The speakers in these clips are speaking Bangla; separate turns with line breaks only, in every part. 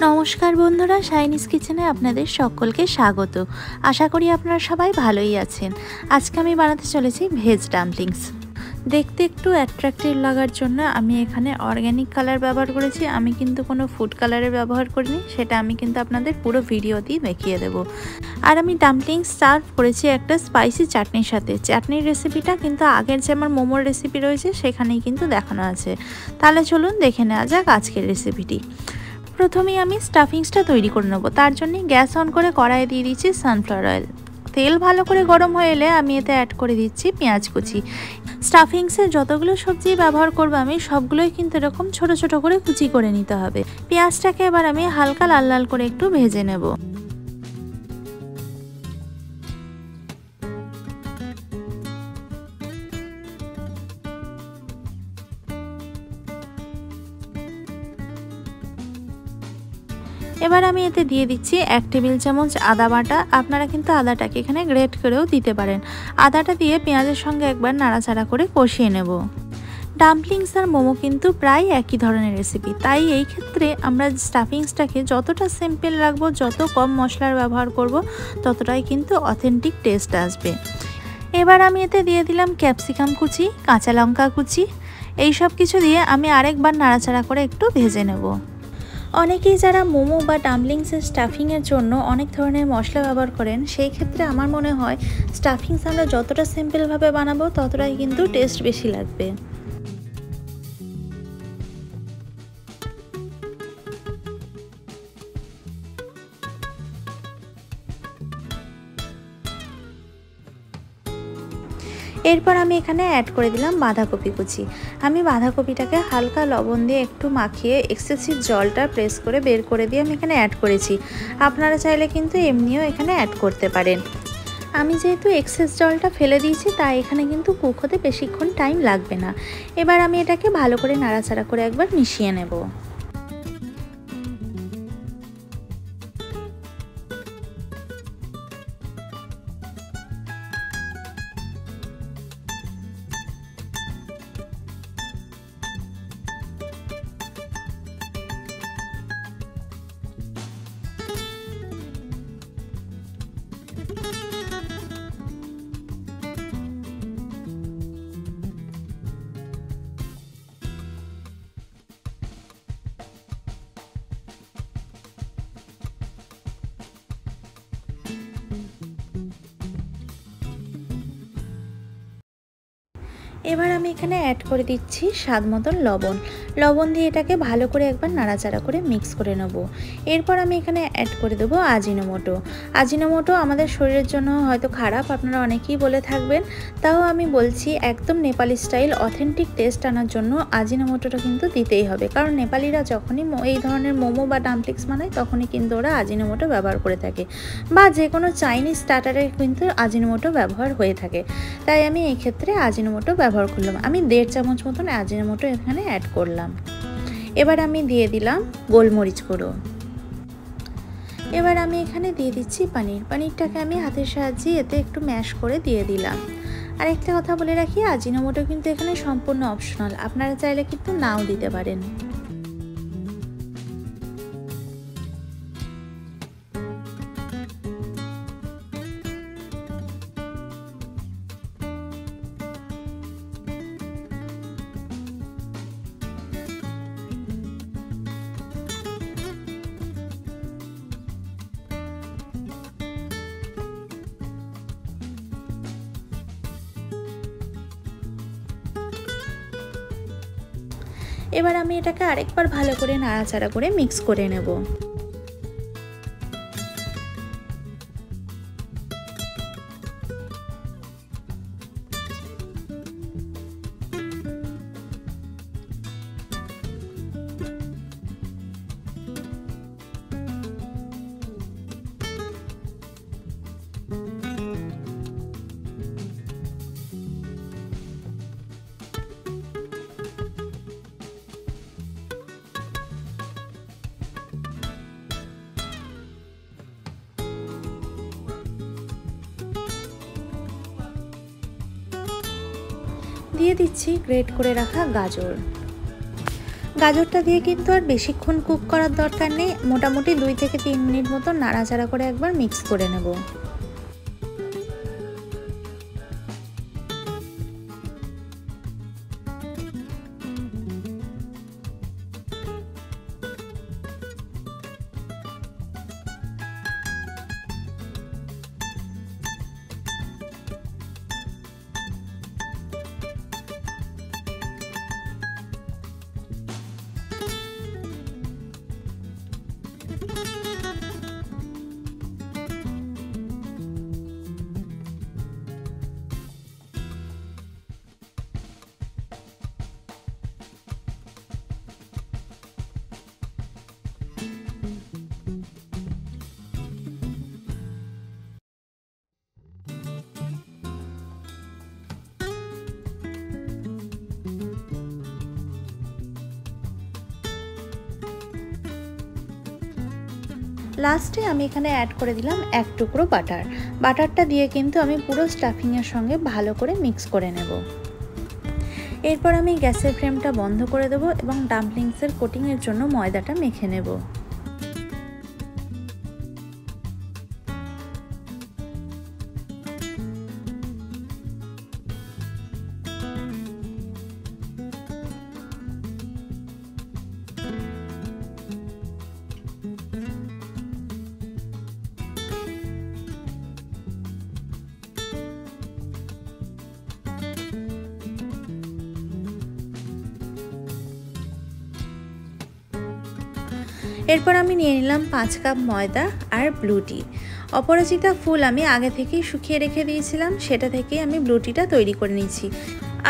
নমস্কার বন্ধুরা, শাইনিজ কিচেনে আপনাদের সকলকে স্বাগত। আশা করি আপনারা সবাই ভালোই আছেন। আজকে আমি বানাতে চলেছি ভেজ ডাম্পলিংস। দেখতে একটু অ্যাট্রাকটিভ লাগার জন্য আমি এখানে অর্গ্যানিক কালার ব্যবহার করেছি। আমি কিন্তু কোনো ফুড কালারের ব্যবহার করিনি, সেটা আমি কিন্তু আপনাদের পুরো ভিডিওতেই দেখিয়ে দেব। আর আমি ডাম্পলিংস সার্ভ করেছি একটা স্পাইসি চাটনির সাথে। চাটনির রেসিপিটা কিন্তু আগের যে আমার মোমোর রেসিপি রয়েছে সেখানেই কিন্তু দেখানো আছে। তাহলে চলুন দেখে নেওয়া যাক আজকের রেসিপিটি। প্রথমেই আমি স্টাফিংসটা তৈরি করে নেব। তার জন্য গ্যাস অন করে কড়াইয়ে দিয়ে দিচ্ছি সানফ্লাওয়ার অয়েল। তেল ভালো করে গরম হয়ে এলে আমি এতে অ্যাড করে দিচ্ছি পেঁয়াজ কুচি। স্টাফিংসে যতগুলো সবজি ব্যবহার করব আমি সবগুলোই কিন্তু এরকম ছোট ছোট করে কুচি করে নিতে হবে। পেঁয়াজটাকে এবার আমি হালকা লাল লাল করে একটু ভেজে নেব। এবার আমি এতে দিয়ে দিচ্ছি 1 টেবিল চামচ আদা বাটা। আপনারা কিন্তু আদাটাকে এখানে গ্রেট করেও দিতে পারেন। আদাটা দিয়ে পেঁয়াজের সঙ্গে একবার নাড়াচাড়া করে কষিয়ে নেব। ডাম্পলিংস আর মোমো কিন্তু প্রায় একই ধরনের রেসিপি, তাই এই ক্ষেত্রে আমরা স্টাফিংসটাকে যতটা সিম্পল রাখবো, যত কম মশলার ব্যবহার করব, ততটাই কিন্তু অথেন্টিক টেস্ট আসবে। এবার আমি এতে দিয়ে দিলাম ক্যাপসিকাম কুচি, কাঁচা লঙ্কা কুচি। এই সব কিছু দিয়ে আমি আরেকবার নাড়াচাড়া করে একটু ভেজে নেব। অনেকেই যারা মোমো বা ডাম্পলিংসের স্টাফিংয়ের জন্য অনেক ধরনের মশলা ব্যবহার করেন, সেই ক্ষেত্রে আমার মনে হয় স্টাফিংস আমরা যতটা সিম্পলভাবে বানাবো ততটাই কিন্তু টেস্ট বেশি লাগবে। এরপর আমি এখানে অ্যাড করে দিলাম বাঁধাকপি কুচি। আমি বাঁধাকপিটাকে হালকা লবণ দিয়ে একটু মাখিয়ে এক্সেসিভ জলটা প্রেস করে বের করে দিয়ে আমি এখানে অ্যাড করেছি। আপনারা চাইলে কিন্তু এমনিও এখানে অ্যাড করতে পারেন। আমি যেহেতু এক্সেস জলটা ফেলে দিয়েছি, তাই এখানে কিন্তু কুক হতে বেশিক্ষণ টাইম লাগবে না। এবার আমি এটাকে ভালো করে নাড়াচাড়া করে একবার মিশিয়ে নেব। এবার আমি এখানে অ্যাড করে দিচ্ছি স্বাদ মতন লবণ। লবণ দিয়ে এটাকে ভালো করে একবার নাড়াচাড়া করে মিক্স করে নেব। এরপর আমি এখানে অ্যাড করে দেবো আজিনোমোটো। আজিনোমোটো আমাদের শরীরের জন্য হয়তো খারাপ, আপনারা অনেকেই বলে থাকবেন, তাও আমি বলছি একদম নেপালি স্টাইল অথেন্টিক টেস্ট আনার জন্য আজিনোমোটোটা কিন্তু দিতেই হবে। কারণ নেপালিরা যখনই এই ধরনের মোমো বা ডাম্পলিংস বানায় তখনই কিন্তু ওরা আজিনোমোটো ব্যবহার করে থাকে, বা যে কোনো চাইনিজ স্টার্টারে কিন্তু আজিনোমোটো ব্যবহার হয়ে থাকে। তাই আমি এই ক্ষেত্রে আজিনোমোটো ব্যবহার করলাম। আমি 1.5 চামচ মতন আজিনোমোটো এখানে অ্যাড করলাম। এবার আমি দিয়ে দিলাম গোলমরিচ গুঁড়ো। এবার আমি এখানে দিয়ে দিচ্ছি পানিরটাকে আমি হাতের সাহায্যে এতে একটু ম্যাশ করে দিয়ে দিলাম। আর একটা কথা বলে রাখি, আজিনোমোটো কিন্তু এখানে সম্পূর্ণ অপশনাল, আপনারা চাইলে কিন্তু নাও দিতে পারেন। এবার আমি এটাকে আরেকবার ভালো করে নাড়াচাড়া করে মিক্স করে নেব। দিয়ে দিচ্ছি গ্রেট করে রাখা গাজর। গাজরটা দিয়ে কিন্তু আর বেশিক্ষণ কুক করার দরকার নেই, মোটামুটি 2 থেকে 3 মিনিট মতো নাড়াচাড়া করে একবার মিক্স করে নেব। লাস্টে আমি এখানে অ্যাড করে দিলাম 1 টুকরো বাটার। বাটারটা দিয়ে কিন্তু আমি পুরো স্টাফিংয়ের সঙ্গে ভালো করে মিক্স করে নেব। এরপর আমি গ্যাসের ফ্লেমটা বন্ধ করে দেব এবং ডাম্পলিংসের কোটিংয়ের জন্য ময়দাটা মেখে নেব। এরপর আমি নিয়ে নিলাম 5 কাপ ময়দা আর ব্লু টি। অপরাজিতা ফুল আমি আগে থেকেই শুকিয়ে রেখে দিয়েছিলাম, সেটা থেকেই আমি ব্লু টিটা তৈরি করে নিয়েছি।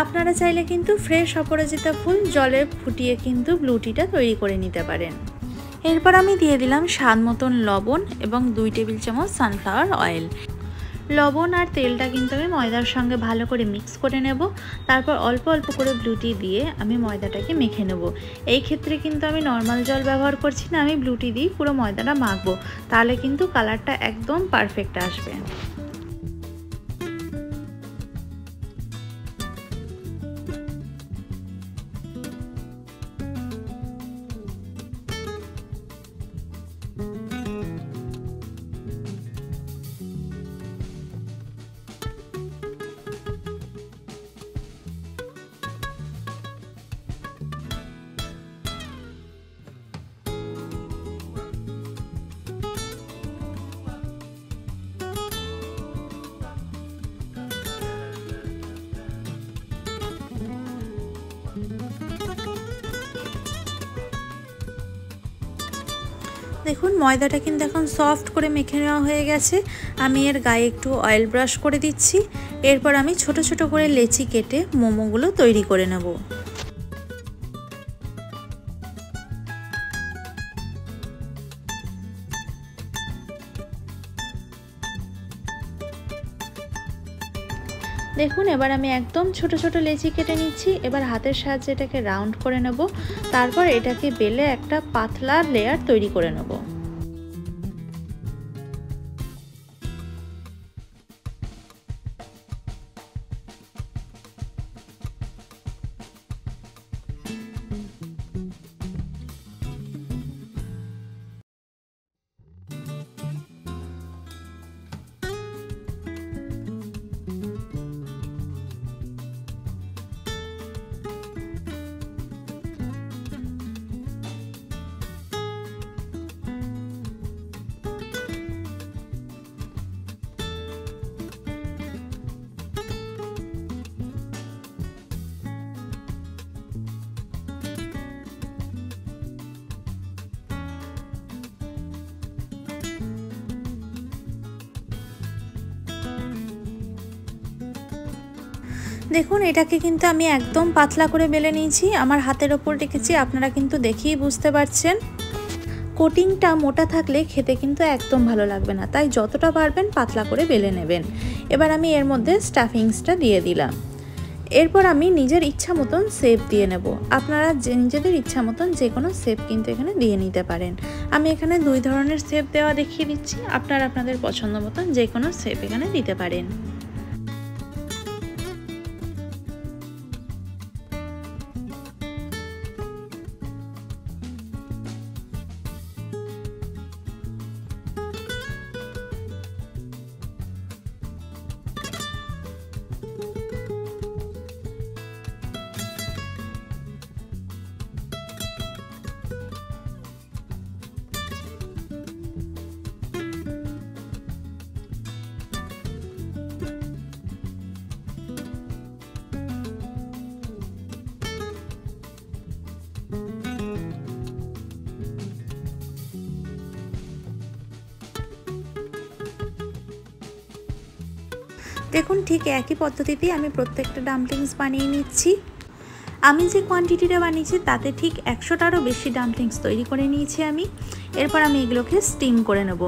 আপনারা চাইলে কিন্তু ফ্রেশ অপরাজিতা ফুল জলে ফুটিয়ে কিন্তু ব্লু টিটা তৈরি করে নিতে পারেন। এরপর আমি দিয়ে দিলাম স্বাদ মতন লবণ এবং 2 টেবিল চামচ সানফ্লাওয়ার অয়েল। লবণ আর তেলটা কিন্তু আমি ময়দার সঙ্গে ভালো করে মিক্স করে নেব। তারপর অল্প অল্প করে ব্লু টি দিয়ে আমি ময়দাটাকে মেখে নেব। এই ক্ষেত্রে কিন্তু আমি নর্মাল জল ব্যবহার করছি না, আমি ব্লু টি দিয়ে পুরো ময়দাটা মাখবো, তাহলে কিন্তু কালারটা একদম পারফেক্ট আসবে। দেখুন ময়দাটা কিন্তু এখন সফট করে মেখে নেওয়া হয়ে গেছে। আমি এর গায়ে একটু অয়েল ব্রাশ করে দিচ্ছি। এরপর আমি ছোট ছোট করে লেচি কেটে মোমোগুলো তৈরি করে নেব। দেখুন এবার আমি একদম ছোট ছোট লেচি কেটে নিচ্ছি। এবার হাতের সাহায্যে এটাকে রাউন্ড করে নেব, তারপর এটাকে বেলে একটা পাতলা লেয়ার তৈরি করে নেব। দেখুন এটাকে কিন্তু আমি একদম পাতলা করে বেলে নিয়েছি, আমার হাতের ওপর রেখেছি, আপনারা কিন্তু দেখেই বুঝতে পারছেন। কোটিংটা মোটা থাকলে খেতে কিন্তু একদম ভালো লাগবে না, তাই যতটা পারবেন পাতলা করে বেলে নেবেন। এবার আমি এর মধ্যে স্টাফিংসটা দিয়ে দিলাম। এরপর আমি নিজের ইচ্ছা মতন শেপ দিয়ে নেব। আপনারা নিজেদের ইচ্ছা মতন যে কোনো শেপ কিন্তু এখানে দিয়ে নিতে পারেন। আমি এখানে 2 ধরনের শেপ দেওয়া দেখিয়ে দিচ্ছি, আপনারা আপনাদের পছন্দ মতন যে কোনো শেপ এখানে দিতে পারেন। দেখুন ঠিক একই পদ্ধতিতেই আমি প্রত্যেকটা ডাম্পলিংস বানিয়ে নিচ্ছি। আমি যে কোয়ান্টিটিটা বানিয়েছি তাতে ঠিক 100টারও বেশি ডাম্পলিংস তৈরি করে নিয়েছি আমি। এরপর আমি এগুলোকে স্টিম করে নেব।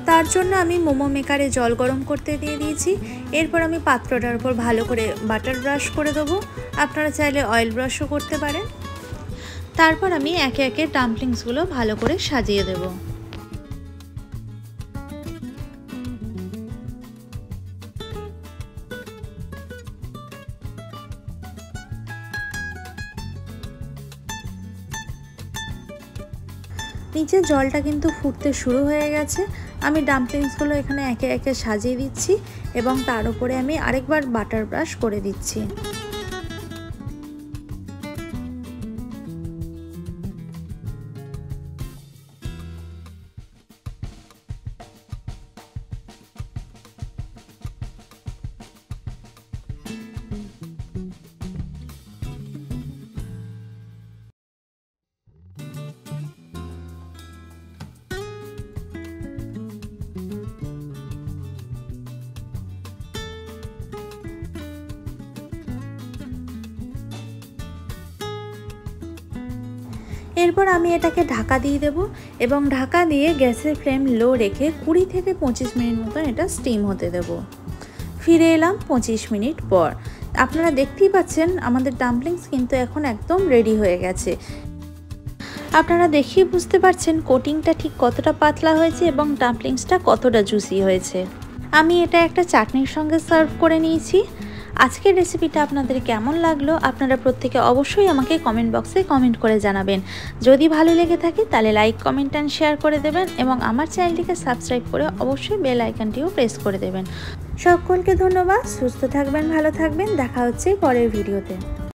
তার জন্য আমি মোমো মেকারে জল গরম করতে দিয়ে দিয়েছি। এরপর আমি পাত্রটার উপর ভালো করে বাটার ব্রাশ করে দেবো, আপনারা চাইলে অয়েল ব্রাশও করতে পারেন। তারপর আমি একে একে ডাম্পলিংসগুলো ভালো করে সাজিয়ে দেব। নিচে জলটা কিন্তু ফুটতে শুরু হয়ে গেছে। আমি ডাম্পলিংসগুলো এখানে একে একে সাজিয়ে দিচ্ছি এবং তার উপরে আমি আরেকবার বাটার ব্রাশ করে দিচ্ছি। এরপর আমি এটাকে ঢাকা দিয়ে দেব এবং ঢাকা দিয়ে গ্যাসের ফ্লেম লো রেখে 20 থেকে 25 মিনিট মতন এটা স্টিম হতে দেব। ফিরে এলাম 25 মিনিট পর। আপনারা দেখতেই পাচ্ছেন আমাদের ডাম্পলিংস কিন্তু এখন একদম রেডি হয়ে গেছে। আপনারা দেখেই বুঝতে পারছেন কোটিংটা ঠিক কতটা পাতলা হয়েছে এবং ডাম্পলিংসটা কতটা জুসি হয়েছে। আমি এটা একটা চাটনির সঙ্গে সার্ভ করে নিয়েছি। আজকের রেসিপিটা আপনাদের কেমন লাগলো আপনারা প্রত্যেকে অবশ্যই আমাকে কমেন্ট বক্সে কমেন্ট করে জানাবেন। যদি ভালো লেগে থাকে তাহলে লাইক, কমেন্ট অ্যান্ড শেয়ার করে দেবেন এবং আমার চ্যানেলটিকে সাবস্ক্রাইব করে অবশ্যই বেল আইকনটিও প্রেস করে দেবেন। সকলকে ধন্যবাদ। সুস্থ থাকবেন, ভালো থাকবেন। দেখা হচ্ছে পরের ভিডিওতে।